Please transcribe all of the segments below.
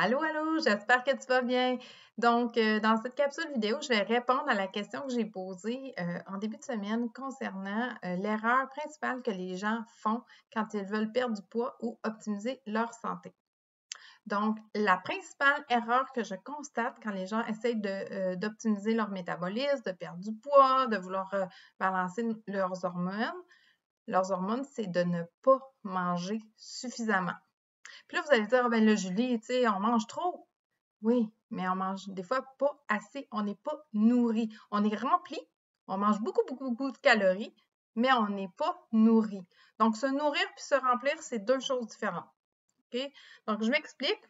Allô, allô, j'espère que tu vas bien. Donc, dans cette capsule vidéo, je vais répondre à la question que j'ai posée en début de semaine concernant l'erreur principale que les gens font quand ils veulent perdre du poids ou optimiser leur santé. Donc, la principale erreur que je constate quand les gens essayent d'optimiser leur métabolisme, de perdre du poids, de vouloir balancer leurs hormones, c'est de ne pas manger suffisamment. Puis là, vous allez dire, ah ben là, Julie, tu sais, on mange trop. Oui, mais on mange des fois pas assez. On n'est pas nourri. On est rempli. On mange beaucoup, beaucoup, beaucoup de calories, mais on n'est pas nourri. Donc, se nourrir puis se remplir, c'est deux choses différentes. OK? Donc, je m'explique.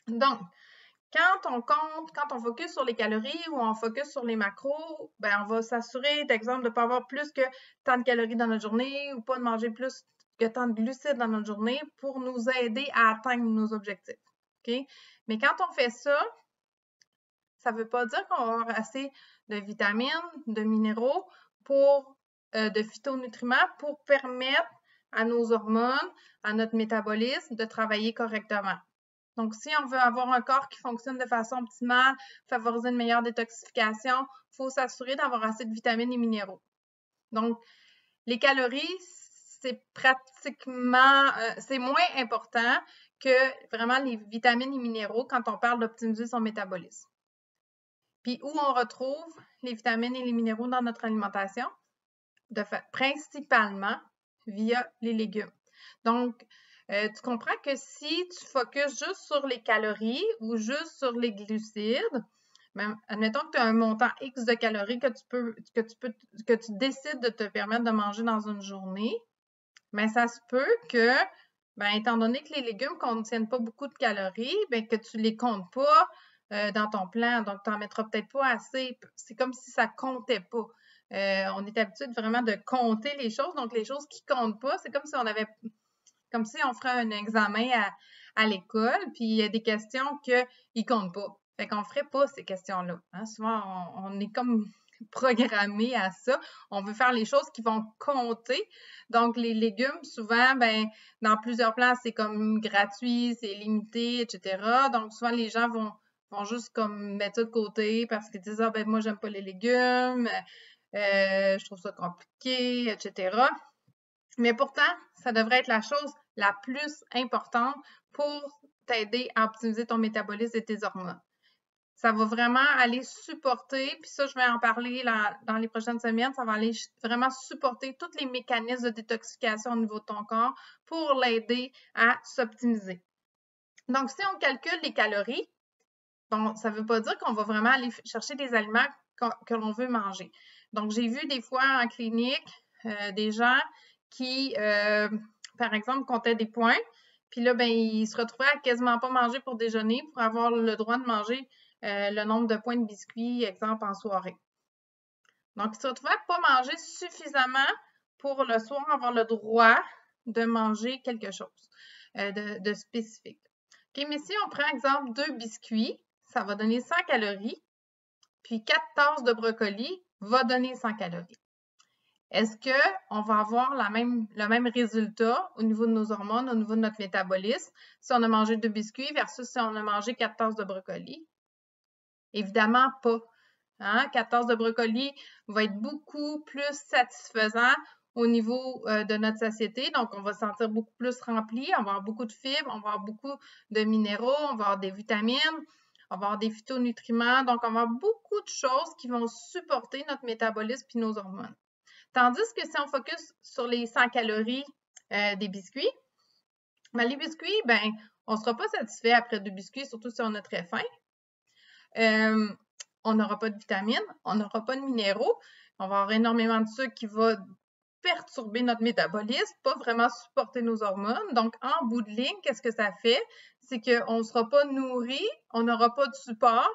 Donc, quand on focus sur les calories ou on focus sur les macros, ben, on va s'assurer, d'exemple, de ne pas avoir plus que tant de calories dans notre journée ou pas de manger plus que tant de glucides dans notre journée pour nous aider à atteindre nos objectifs. OK? Mais quand on fait ça ne veut pas dire qu'on va avoir assez de vitamines, de minéraux, de phytonutriments pour permettre à nos hormones, à notre métabolisme de travailler correctement. Donc, si on veut avoir un corps qui fonctionne de façon optimale, favoriser une meilleure détoxification, il faut s'assurer d'avoir assez de vitamines et minéraux. Donc, les calories, c'est c'est moins important que vraiment les vitamines et minéraux quand on parle d'optimiser son métabolisme. Puis où on retrouve les vitamines et les minéraux dans notre alimentation? Principalement via les légumes. Donc, tu comprends que si tu focuses juste sur les calories ou juste sur les glucides, ben, admettons que tu as un montant X de calories que tu décides de te permettre de manger dans une journée, mais ça se peut que, ben, étant donné que les légumes ne contiennent pas beaucoup de calories, ben, que tu ne les comptes pas dans ton plan, donc tu n'en mettras peut-être pas assez. C'est comme si ça ne comptait pas. On est habitué vraiment de compter les choses, donc les choses qui ne comptent pas, c'est comme si on ferait un examen à l'école, puis il y a des questions qu'ils ne comptent pas. Fait qu'on ne ferait pas ces questions-là. Hein? Souvent, on est comme programmé à ça. On veut faire les choses qui vont compter. Donc, les légumes, souvent, ben, dans plusieurs plans, c'est comme gratuit, c'est limité, etc. Donc, souvent, les gens vont juste comme mettre ça de côté parce qu'ils disent, ah, ben, moi, j'aime pas les légumes, je trouve ça compliqué, etc. Mais pourtant, ça devrait être la chose la plus importante pour t'aider à optimiser ton métabolisme et tes hormones. Ça va vraiment aller supporter, puis ça, je vais en parler dans les prochaines semaines, ça va aller vraiment supporter tous les mécanismes de détoxification au niveau de ton corps pour l'aider à s'optimiser. Donc, si on calcule les calories, bon, ça ne veut pas dire qu'on va vraiment aller chercher des aliments que l'on veut manger. Donc, j'ai vu des fois en clinique des gens qui, par exemple, comptaient des points, puis là, ben, ils se retrouvaient à quasiment pas manger pour déjeuner pour avoir le droit de manger le nombre de points de biscuits, exemple, en soirée. Donc, ils se retrouvaient à pas manger suffisamment pour le soir avoir le droit de manger quelque chose de spécifique. OK, mais si on prend, exemple, 2 biscuits, ça va donner 100 calories, puis 4 tasses de brocoli va donner 100 calories. Est-ce qu'on va avoir le même résultat au niveau de nos hormones, au niveau de notre métabolisme, si on a mangé 2 biscuits versus si on a mangé 4 tasses de brocoli? Évidemment pas. Hein? 4 tasses de brocoli va être beaucoup plus satisfaisant au niveau de notre satiété. Donc, on va se sentir beaucoup plus rempli, on va avoir beaucoup de fibres, on va avoir beaucoup de minéraux, on va avoir des vitamines, on va avoir des phytonutriments. Donc, on va avoir beaucoup de choses qui vont supporter notre métabolisme et nos hormones. Tandis que si on focus sur les 100 calories des biscuits, ben, les biscuits, ben, on ne sera pas satisfait après 2 biscuits, surtout si on a très faim. On n'aura pas de vitamines, on n'aura pas de minéraux, on va avoir énormément de sucre qui va perturber notre métabolisme, pas vraiment supporter nos hormones. Donc, en bout de ligne, qu'est-ce que ça fait? C'est qu'on ne sera pas nourri, on n'aura pas de support,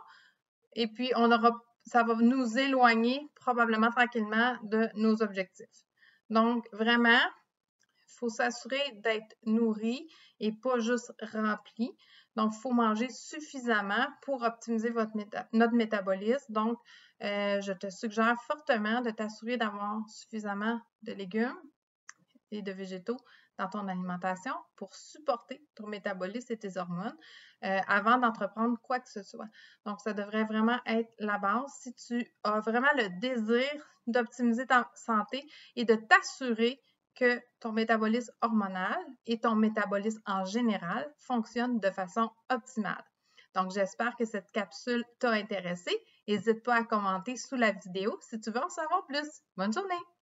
et puis ça va nous éloigner probablement tranquillement de nos objectifs. Donc, vraiment, il faut s'assurer d'être nourri et pas juste rempli. Donc, il faut manger suffisamment pour optimiser notre métabolisme. Donc, je te suggère fortement de t'assurer d'avoir suffisamment de légumes et de végétaux dans ton alimentation pour supporter ton métabolisme et tes hormones avant d'entreprendre quoi que ce soit. Donc, ça devrait vraiment être la base si tu as vraiment le désir d'optimiser ta santé et de t'assurer que ton métabolisme hormonal et ton métabolisme en général fonctionnent de façon optimale. Donc, j'espère que cette capsule t'a intéressé. N'hésite pas à commenter sous la vidéo si tu veux en savoir plus. Bonne journée!